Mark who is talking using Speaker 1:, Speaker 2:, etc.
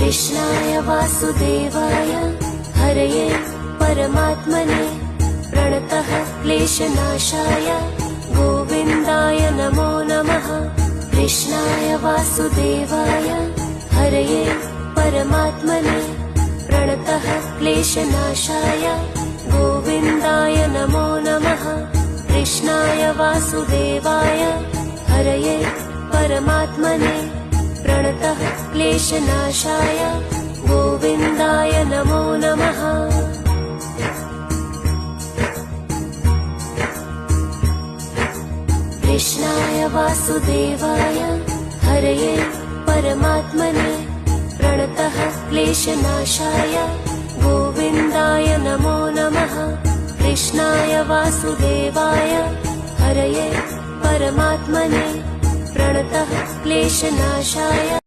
Speaker 1: कृष्णाय वासुदेवाय हरये परमात्मने प्रणतः क्लेशनाशाय गोविन्दाय नमो नमः। कृष्णाय वासुदेवाय हरये परमात्मने प्रणतः क्लेशनाशाय गोविन्दाय नमो नमः। कृष्णाय वासुदेवाय हरये परमात्मने प्रणतः क्लेशनाशाय गोविन्दाय नमो नमः। कृष्णाय वासुदेवाय हरये परमात्मने प्रणतः क्लेशनाशाय गोविन्दाय नमो नमः। कृष्णाय वासुदेवाय हरये परमात्मने प्रणतः क्लेशनाशाय